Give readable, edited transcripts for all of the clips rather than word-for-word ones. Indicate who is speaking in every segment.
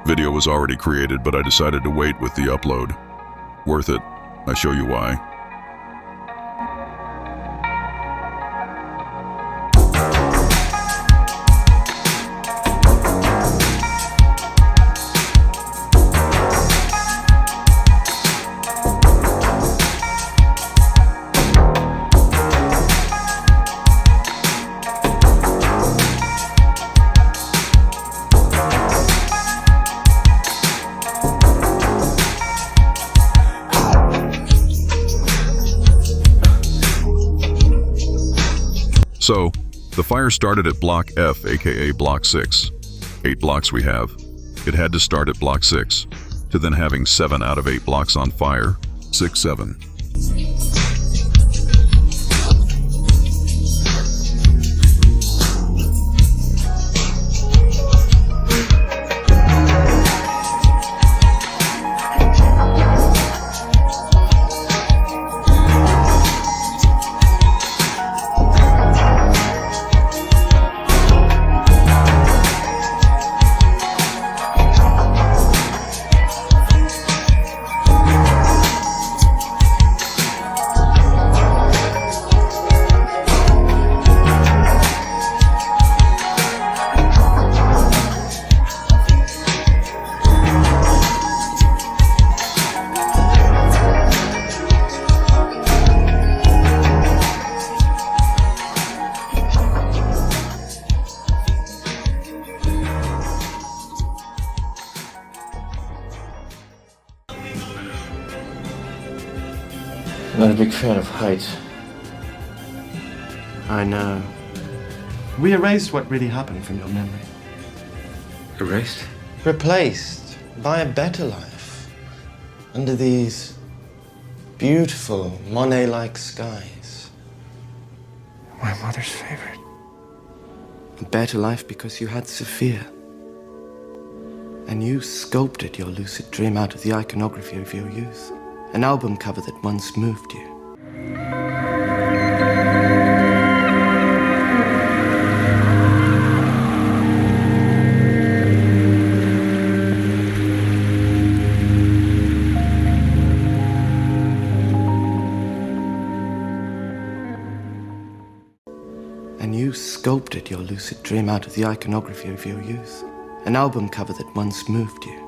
Speaker 1: Video was already created, but I decided to wait with the upload. Worth it. I show you why. So, the fire started at Block F, aka Block 6. 8 blocks we have. It had to start at Block 6, to then having 7 out of 8 blocks on fire. 6, 7.
Speaker 2: I'm not a big fan of height.
Speaker 3: I know. We erased what really happened from your memory.
Speaker 2: Erased?
Speaker 3: Replaced by a better life. Under these beautiful Monet-like skies.
Speaker 2: My mother's favorite.
Speaker 3: A better life because you had Sophia. And you sculpted your lucid dream out of the iconography of your youth. An album cover that once moved you. And you sculpted your lucid dream out of the iconography of your youth. An album cover that once moved you.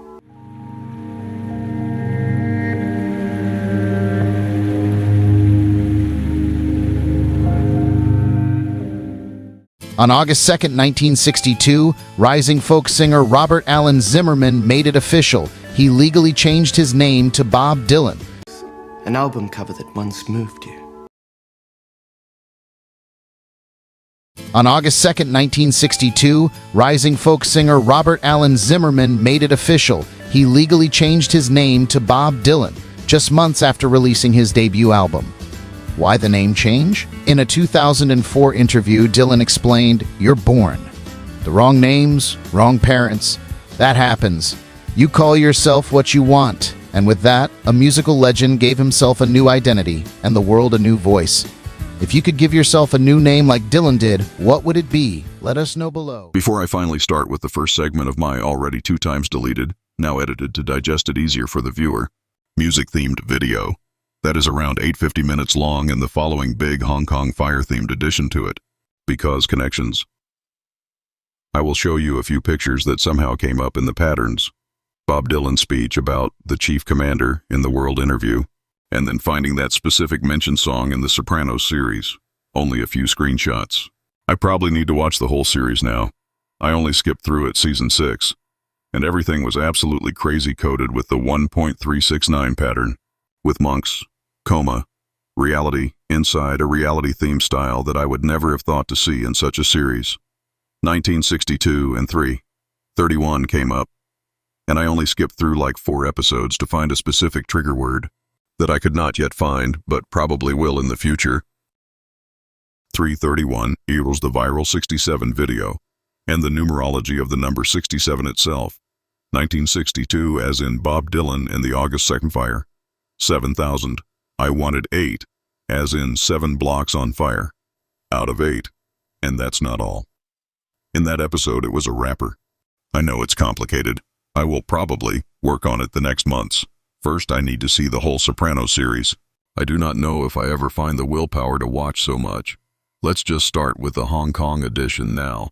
Speaker 4: On August 2nd, 1962, rising folk singer Robert Allen Zimmerman made it official. He legally changed his name to Bob Dylan.
Speaker 3: An album cover that once moved you.
Speaker 4: On August 2nd, 1962, rising folk singer Robert Allen Zimmerman made it official. He legally changed his name to Bob Dylan, just months after releasing his debut album. Why the name change? In a 2004 interview, Dylan explained, "You're born. The wrong names, wrong parents. That happens. You call yourself what you want." And with that, a musical legend gave himself a new identity and the world a new voice. If you could give yourself a new name like Dylan did, what would it be? Let us know below.
Speaker 1: Before I finally start with the first segment of my already 2 times deleted, now edited to digest it easier for the viewer, music-themed video. That is around 850 minutes long and the following big Hong Kong fire-themed addition to it. Because connections. I will show you a few pictures that somehow came up in the patterns. Bob Dylan's speech about the chief commander in the World interview, and then finding that specific mentioned song in the Sopranos series. Only a few screenshots. I probably need to watch the whole series now. I only skipped through it season 6. And everything was absolutely crazy coded with the 1.369 pattern. With monks, coma, reality, inside a reality theme style that I would never have thought to see in such a series. 1962 and 3:31 came up, and I only skipped through like 4 episodes to find a specific trigger word that I could not yet find, but probably will in the future. 3:31 equals the viral 67 video, and the numerology of the number 67 itself. 1962 as in Bob Dylan and the August 2nd fire. 7,000. I wanted 8, as in 7 blocks on fire. Out of 8. And that's not all. In that episode, it was a rapper. I know it's complicated. I will probably work on it the next months. First, I need to see the whole Sopranos series. I do not know if I ever find the willpower to watch so much. Let's just start with the Hong Kong edition now.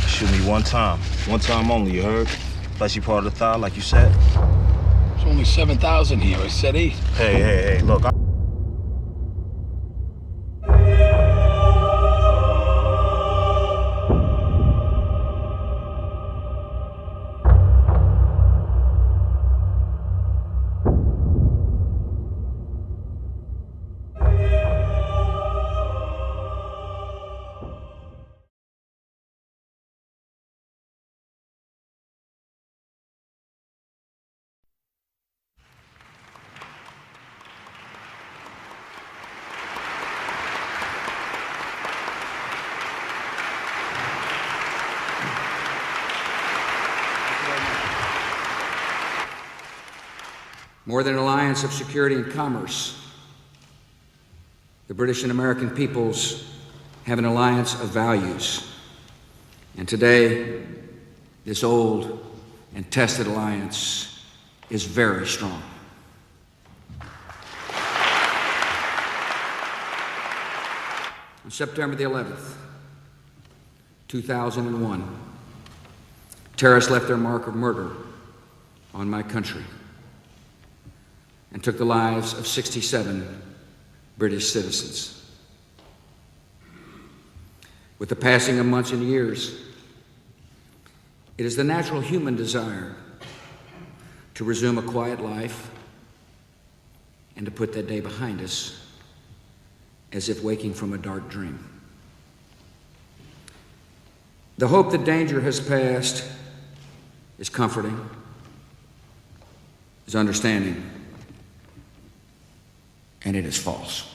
Speaker 5: Shoot me one time only, you heard? Bless you part of the thigh, like you said.
Speaker 6: It's only 7,000 here. I said 8.
Speaker 5: Hey, look.
Speaker 7: More than an alliance of security and commerce, the British and American peoples have an alliance of values. And today, this old and tested alliance is very strong. On September the 11th, 2001, terrorists left their mark of murder on my country and took the lives of 67 British citizens. With the passing of months and years, it is the natural human desire to resume a quiet life and to put that day behind us as if waking from a dark dream. The hope that danger has passed is comforting, is understanding, and it is false.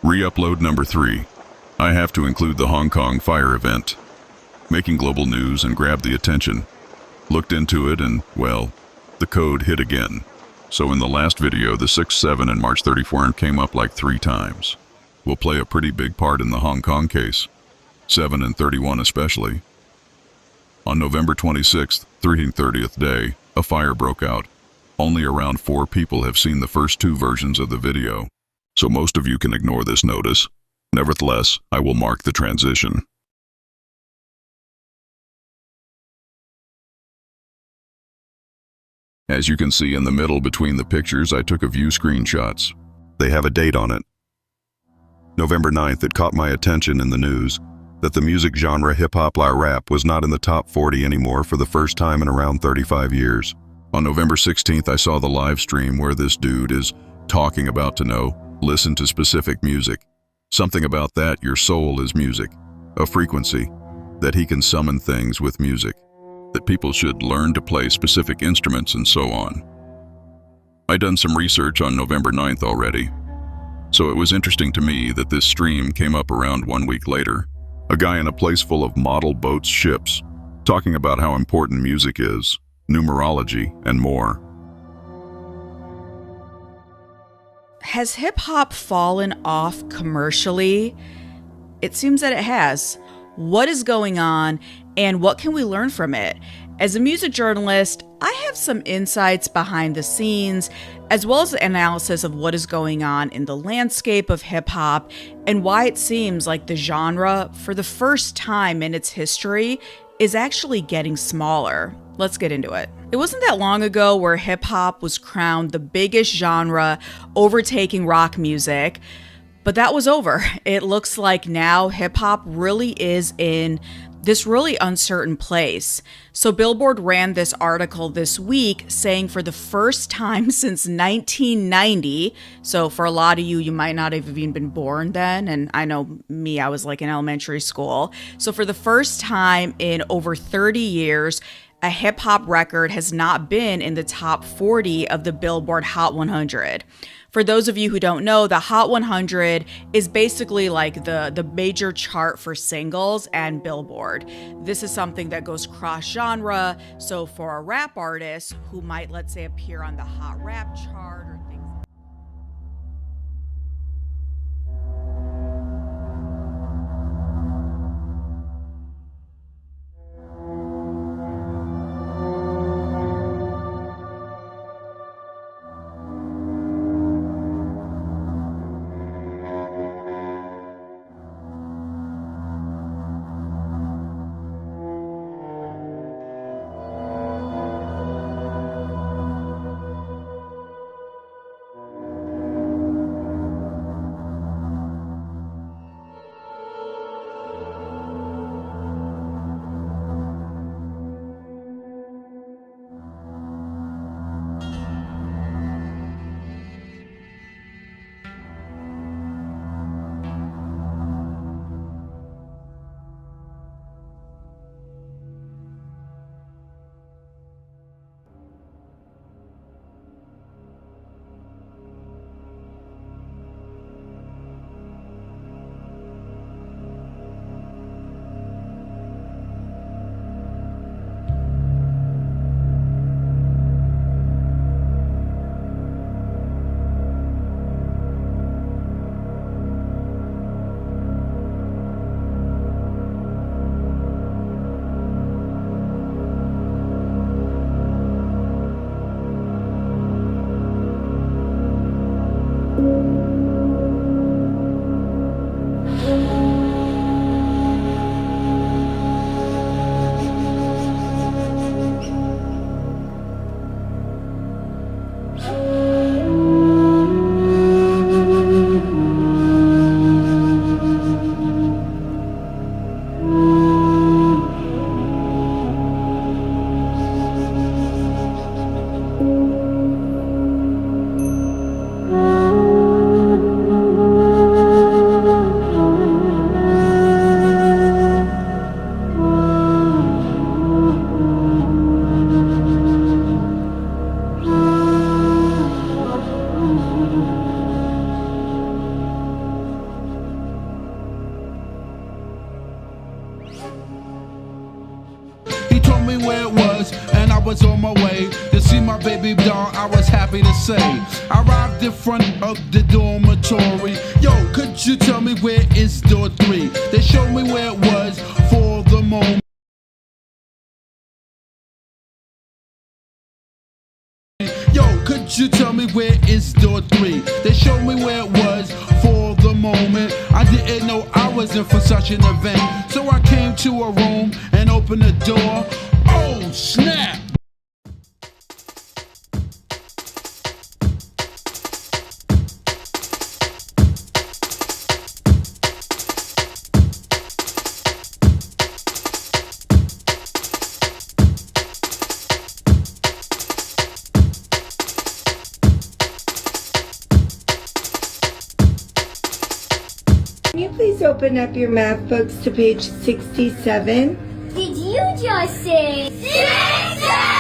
Speaker 1: Re-upload number 3. I have to include the Hong Kong fire event. Making global news and grabbed the attention. Looked into it and, well, the code hit again. So in the last video, the 6, 7, and March 34 came up like 3 times. Will play a pretty big part in the Hong Kong case. 7 and 31 especially. On November 26th, 330th day, a fire broke out. Only around 4 people have seen the first 2 versions of the video, so most of you can ignore this notice. Nevertheless, I will mark the transition. As you can see in the middle between the pictures, I took a few screenshots. They have a date on it. November 9th, it caught my attention in the news that the music genre hip-hop rap was not in the top 40 anymore for the first time in around 35 years. On November 16th, I saw the live stream where this dude is talking about to know, listen to specific music. Something about that, your soul is music, a frequency, that he can summon things with music, that people should learn to play specific instruments and so on. I done some research on November 9th already, so it was interesting to me that this stream came up around 1 week later. A guy in a place full of model boats, ships, talking about how important music is, numerology, and more.
Speaker 8: Has hip-hop fallen off commercially? It seems that it has. What is going on, and what can we learn from it? As a music journalist, I have some insights behind the scenes, as well as analysis of what is going on in the landscape of hip-hop and why it seems like the genre, for the first time in its history, is actually getting smaller. Let's get into it. It wasn't that long ago where hip-hop was crowned the biggest genre, overtaking rock music, but that was over. It looks like now hip-hop really is in this really uncertain place. So Billboard ran this article this week saying for the first time since 1990, so for a lot of you, you might not have even been born then, and I know me, I was like in elementary school. So for the first time in over 30 years, a hip hop record has not been in the top 40 of the Billboard Hot 100. For those of you who don't know, the Hot 100 is basically like the major chart for singles and Billboard. This is something that goes cross-genre, so for a rap artist who might, let's say, appear on the Hot Rap chart or things like that.
Speaker 9: was on my way to see my baby doll, I was happy to say. I arrived in front of the dormitory. Yo, could you tell me where is door 3? They showed me where it was for the moment. Yo, could you tell me where is door 3? They showed me where it was for the moment. I didn't know I was in for such an event, so I came to a room and opened the door. Oh, snap!
Speaker 10: Can you please open up your math books to page 67?
Speaker 11: Did you just say 67?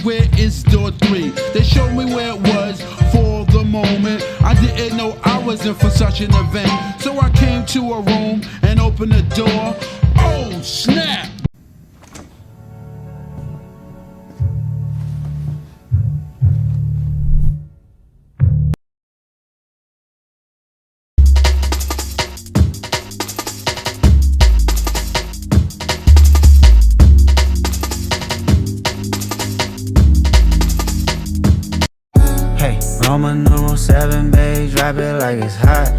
Speaker 9: where is door 3. They showed me where it was for the moment. I didn't know I was in for such an event. So I came to a room and opened the door. Oh, snap!
Speaker 12: Roman numeral 7, babe, drop it like it's hot.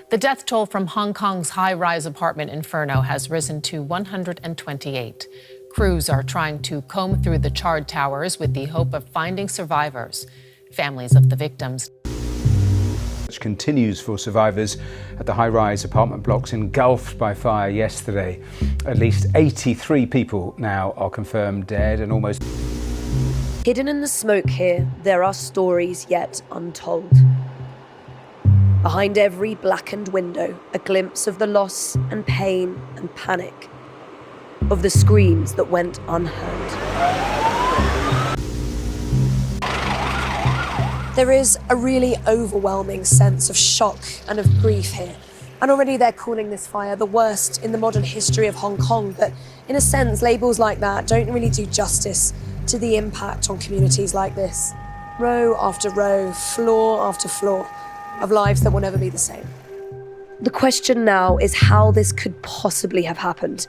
Speaker 13: The death toll from Hong Kong's high-rise apartment inferno has risen to 128. Crews are trying to comb through the charred towers with the hope of finding survivors. Families of the victims.
Speaker 14: Which continues for survivors at the high-rise apartment blocks engulfed by fire yesterday. At least 83 people now are confirmed dead and almost...
Speaker 15: Hidden in the smoke here, there are stories yet untold. Behind every blackened window, a glimpse of the loss and pain and panic, of the screams that went unheard. There is a really overwhelming sense of shock and of grief here. And already they're calling this fire the worst in the modern history of Hong Kong. But in a sense, labels like that don't really do justice to the impact on communities like this. Row after row, floor after floor, of lives that will never be the same. The question now is how this could possibly have happened.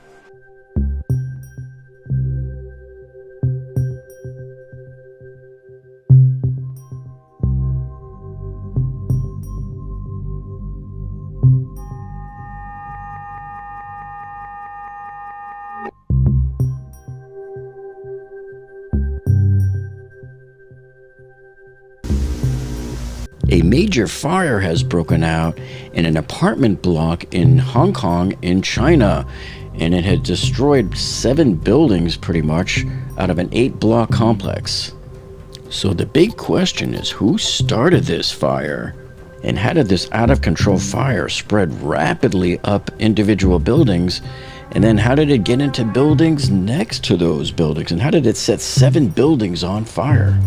Speaker 16: A major fire has broken out in an apartment block in Hong Kong in China, and it had destroyed 7 buildings pretty much out of an 8-block complex. So the big question is, who started this fire? And how did this out-of-control fire spread rapidly up individual buildings And then how did it get into buildings next to those buildings? And how did it set 7 buildings on fire?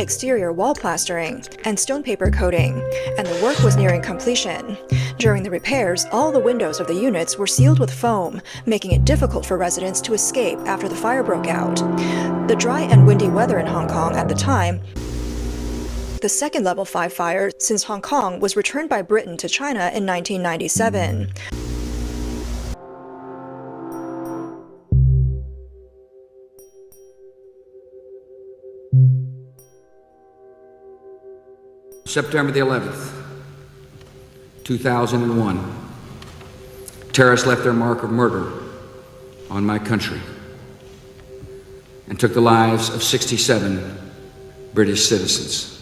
Speaker 17: exterior wall plastering, and stone paper coating, and the work was nearing completion. During the repairs, all the windows of the units were sealed with foam, making it difficult for residents to escape after the fire broke out. The dry and windy weather in Hong Kong at the time, the second level 5 fire since Hong Kong was returned by Britain to China in 1997.
Speaker 7: September the 11th, 2001. Terrorists left their mark of murder on my country and took the lives of 67 British citizens.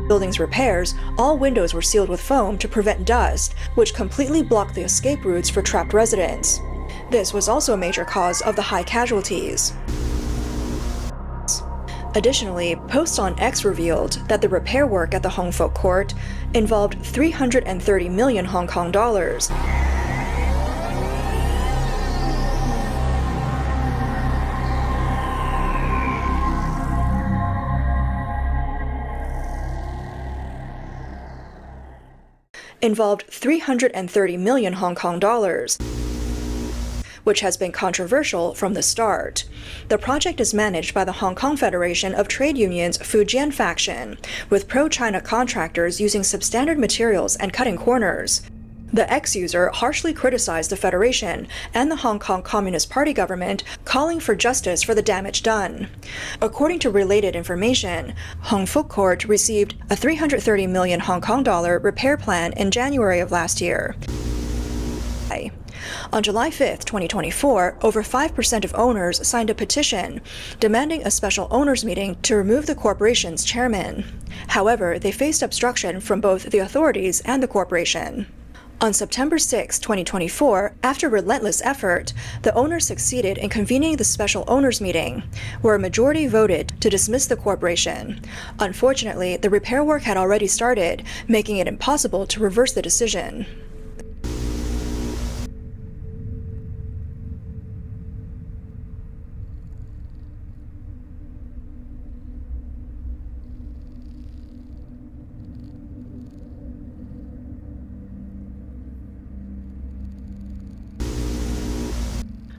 Speaker 17: Building's repairs, all windows were sealed with foam to prevent dust, which completely blocked the escape routes for trapped residents. This was also a major cause of the high casualties. Additionally, posts on X revealed that the repair work at the Hong Fook Court involved 330 million Hong Kong dollars. Involved 330 million Hong Kong dollars, which has been controversial from the start. The project is managed by the Hong Kong Federation of Trade Unions Fujian faction, with pro-China contractors using substandard materials and cutting corners. The ex-user harshly criticized the Federation and the Hong Kong Communist Party government, calling for justice for the damage done. According to related information, Hong Fook Court received a 330 million Hong Kong dollar repair plan in January of last year. On July 5, 2024, over 5% of owners signed a petition demanding a special owners meeting to remove the corporation's chairman. However, they faced obstruction from both the authorities and the corporation. On September 6, 2024, after relentless effort, the owners succeeded in convening the special owners meeting, where a majority voted to dismiss the corporation. Unfortunately, the repair work had already started, making it impossible to reverse the decision.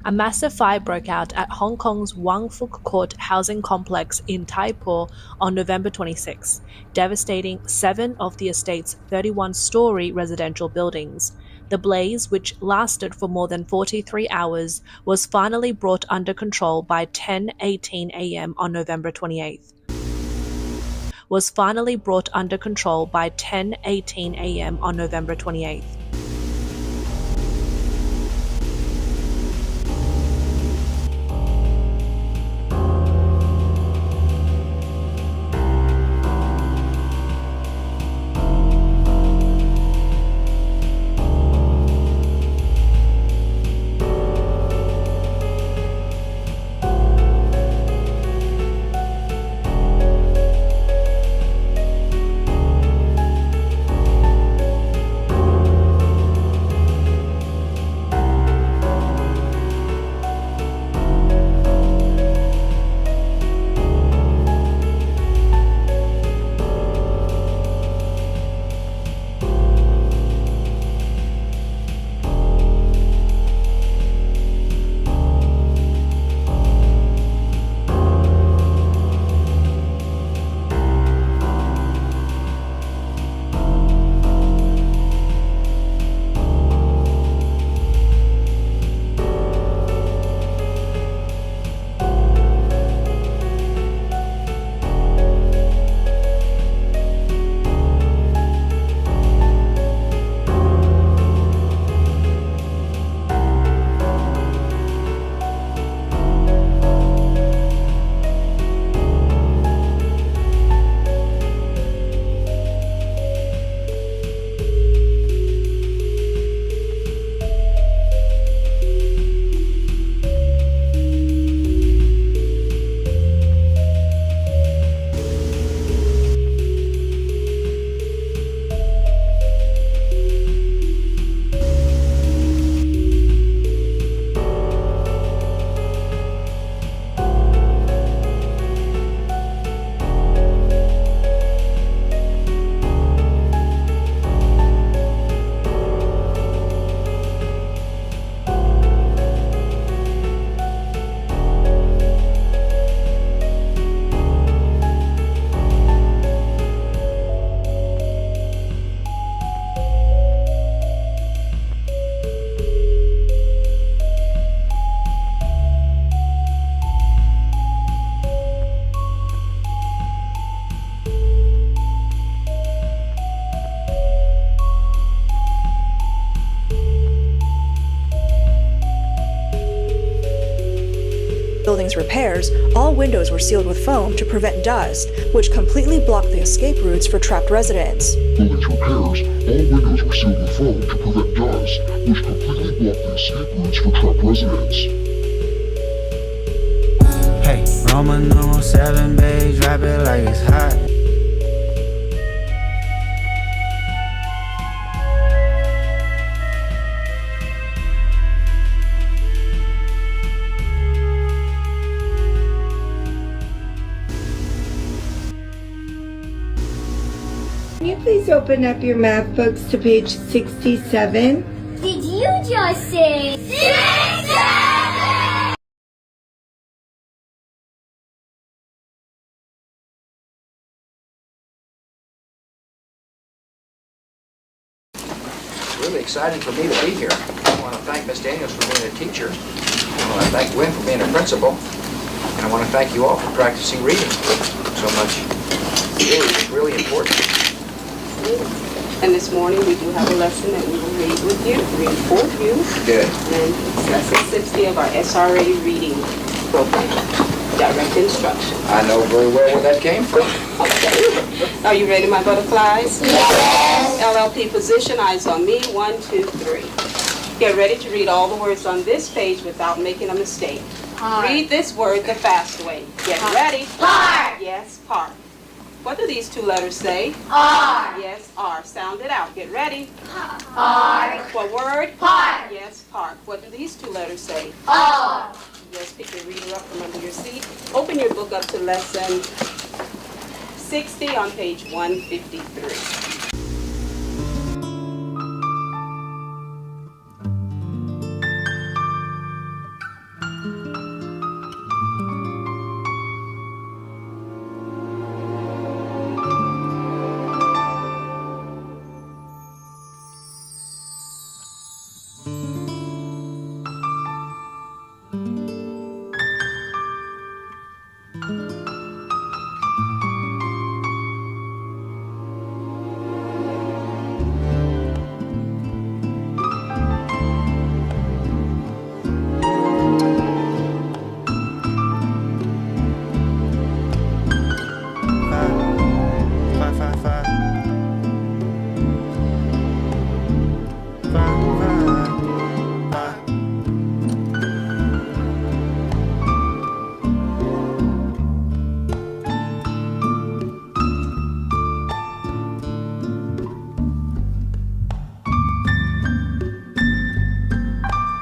Speaker 18: A massive fire broke out at Hong Kong's Wang Fuk Court housing complex in Tai Po on November 26, devastating 7 of the estate's 31-story residential buildings. The blaze, which lasted for more than 43 hours, was finally brought under control by 10:18 a.m. on November 28th. Was finally brought under control by 10:18 a.m. on November 28th.
Speaker 17: Building's repairs, all windows were sealed with foam to prevent dust, which completely blocked the escape routes for trapped residents.
Speaker 19: Building's repairs, all windows were sealed with foam to prevent dust, which completely blocked the escape routes for trapped residents.
Speaker 12: Hey, Roman numeral 7, babe, drop it like it's hot.
Speaker 10: Can you please open up your math books to page 67?
Speaker 11: Did you just say 67?
Speaker 7: It's really exciting for me to be here. I want to thank Ms. Daniels for being a teacher. I want to thank Gwen for being a principal. And I want to thank you all for practicing reading so much. It's really important.
Speaker 20: And this morning we do have a lesson that we will read with you, read for you.
Speaker 2: Good.
Speaker 20: And it's lesson 60 of our SRA reading program, direct instruction.
Speaker 2: I know very well where that came from.
Speaker 20: Okay. Are you ready, my butterflies? Yes. LLP position, eyes on me, 1, 2, 3. Get ready to read all the words on this page without making a mistake. Park. Read this word the fast way. Get ready.
Speaker 11: Park.
Speaker 20: Yes, park. What do these two letters say?
Speaker 11: R.
Speaker 20: Yes, R. Sound it out. Get ready.
Speaker 11: Park.
Speaker 20: What word?
Speaker 11: Park.
Speaker 20: Yes, park. What do these two letters say?
Speaker 11: R.
Speaker 20: Yes, pick your reader up from under your seat. Open your book up to lesson 60 on page 153.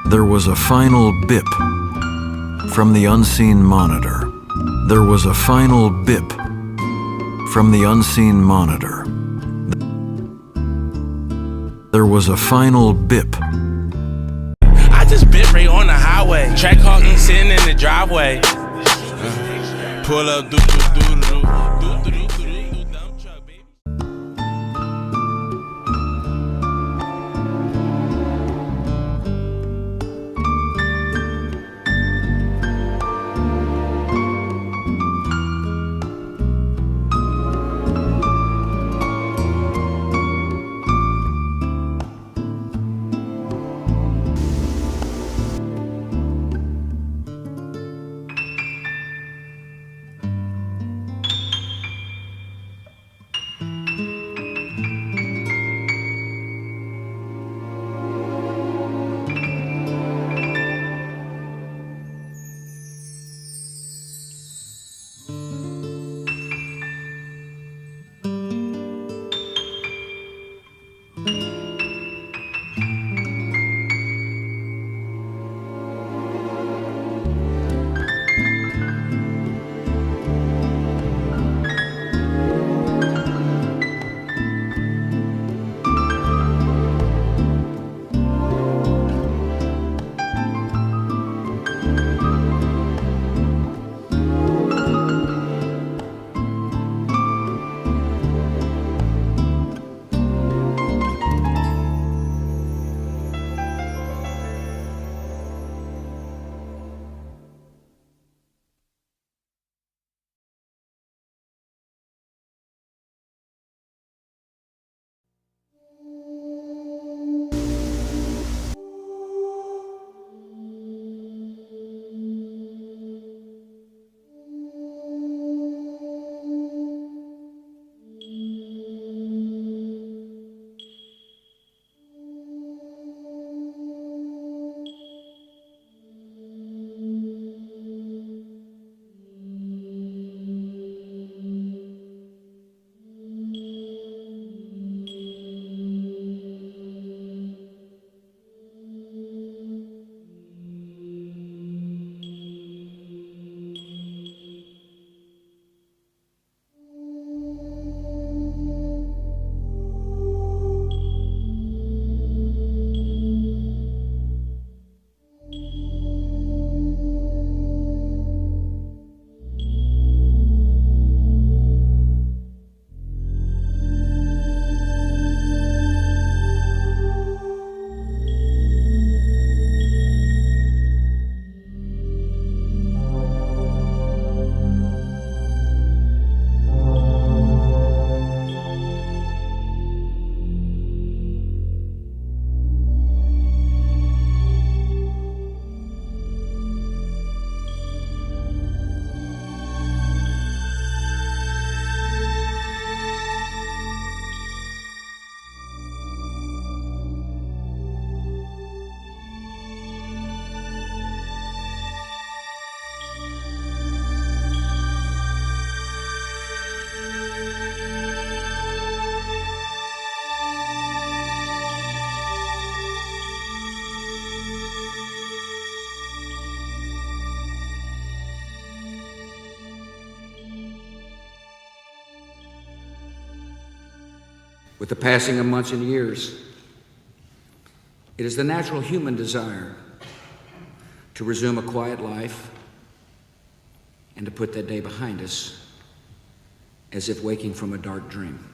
Speaker 21: There was a final bip from the unseen monitor. There was a final bip from the unseen monitor. There was a final bip.
Speaker 22: I just bit right on the highway. Track hawking sitting in the driveway. Pull up, do.
Speaker 7: with the passing of months and years. It is the natural human desire to resume a quiet life and to put that day behind us as if waking from a dark dream.